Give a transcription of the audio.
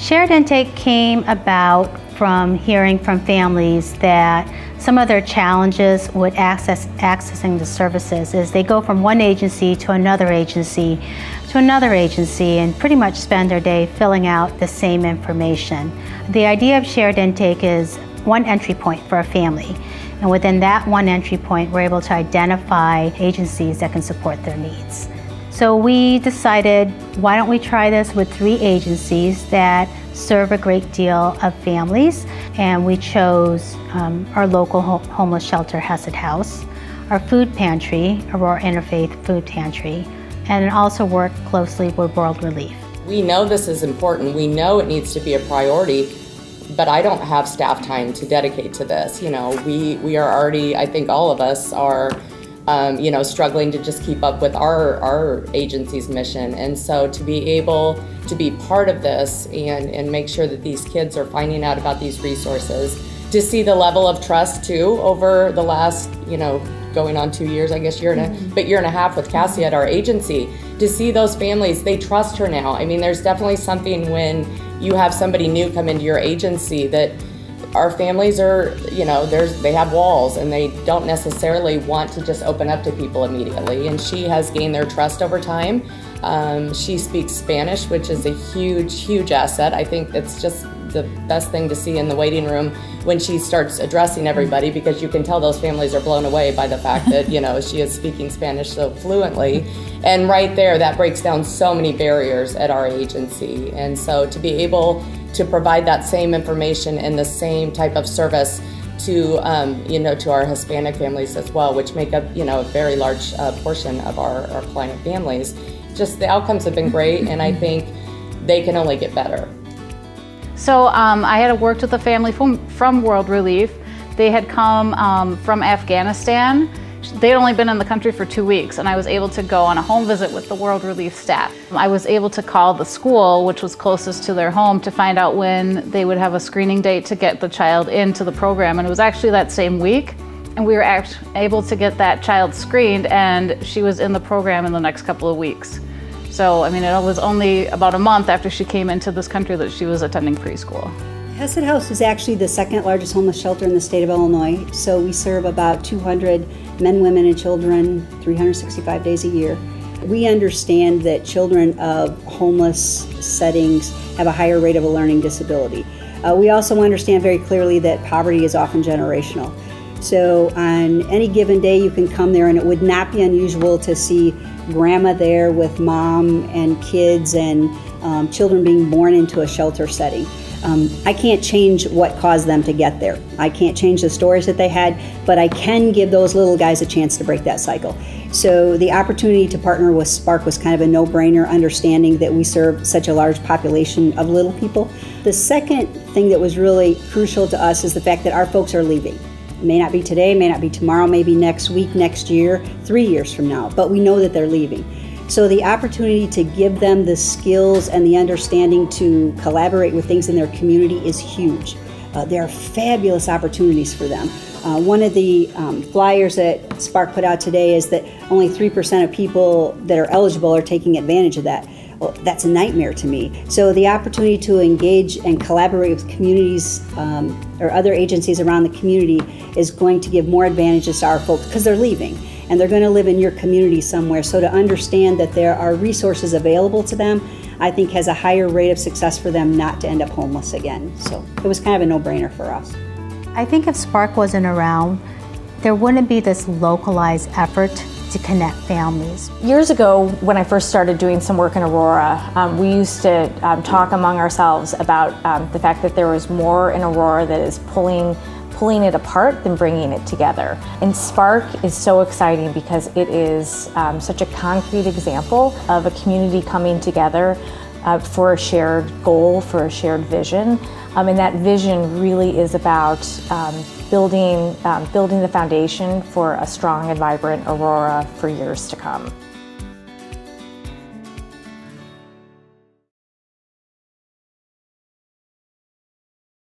Shared intake came about from hearing from families that some of their challenges with accessing the services is they go from one agency to another agency and pretty much spend their day filling out the same information. The idea of shared intake is one entry point for a family. And within that one entry point, we're able to identify agencies that can support their needs. So we decided, why don't we try this with 3 agencies that serve a great deal of families, and we chose our local homeless shelter, Hesed House, our food pantry, Aurora Interfaith Food Pantry, and also work closely with World Relief. We know this is important, we know it needs to be a priority, but I don't have staff time to dedicate to this. You know, we are already, I think all of us are struggling to just keep up with our agency's mission. And so to be able to be part of this and make sure that these kids are finding out about these resources, to see the level of trust too over the last, going on 2 years, I guess, year and a half with Cassie at our agency, to see those families, they trust her now. I mean, there's definitely something when you have somebody new come into your agency that our families are, they have walls and they don't necessarily want to just open up to people immediately. And she has gained their trust over time. She speaks Spanish, which is a huge, huge asset. I think it's just the best thing to see in the waiting room when she starts addressing everybody, because you can tell those families are blown away by the fact that, she is speaking Spanish so fluently. And right there, that breaks down so many barriers at our agency. And so to be able to provide that same information and the same type of service to, to our Hispanic families as well, which make up, a very large portion of our client families. Just the outcomes have been great, and I think they can only get better. So I had worked with a family from World Relief. They had come from Afghanistan. They had only been in the country for 2 weeks, and I was able to go on a home visit with the World Relief staff. I was able to call the school, which was closest to their home, to find out when they would have a screening date to get the child into the program. And it was actually that same week, and we were able to get that child screened, and she was in the program in the next couple of weeks. So, it was only about a month after she came into this country that she was attending preschool. Hesed House is actually the 2nd largest homeless shelter in the state of Illinois. So we serve about 200 men, women, and children 365 days a year. We understand that children of homeless settings have a higher rate of a learning disability. We also understand very clearly that poverty is often generational. So on any given day you can come there, and it would not be unusual to see grandma there with mom and kids and children being born into a shelter setting. I can't change what caused them to get there. I can't change the stories that they had, but I can give those little guys a chance to break that cycle. So the opportunity to partner with Spark was kind of a no-brainer, understanding that we serve such a large population of little people. The second thing that was really crucial to us is the fact that our folks are leaving. It may not be today, may not be tomorrow, maybe next week, next year, 3 years from now, but we know that they're leaving. So the opportunity to give them the skills and the understanding to collaborate with things in their community is huge. There are fabulous opportunities for them. One of the flyers that Spark put out today is that only 3% of people that are eligible are taking advantage of that. Well, that's a nightmare to me. So the opportunity to engage and collaborate with communities or other agencies around the community is going to give more advantages to our folks, because they're leaving and they're going to live in your community somewhere. So to understand that there are resources available to them, I think has a higher rate of success for them not to end up homeless again. So it was kind of a no-brainer for us. I think if Spark wasn't around, there wouldn't be this localized effort to connect families. Years ago, when I first started doing some work in Aurora, we used to talk among ourselves about the fact that there was more in Aurora that is pulling it apart than bringing it together. And Spark is so exciting because it is such a concrete example of a community coming together for a shared goal, for a shared vision. And that vision really is about building the foundation for a strong and vibrant Aurora for years to come.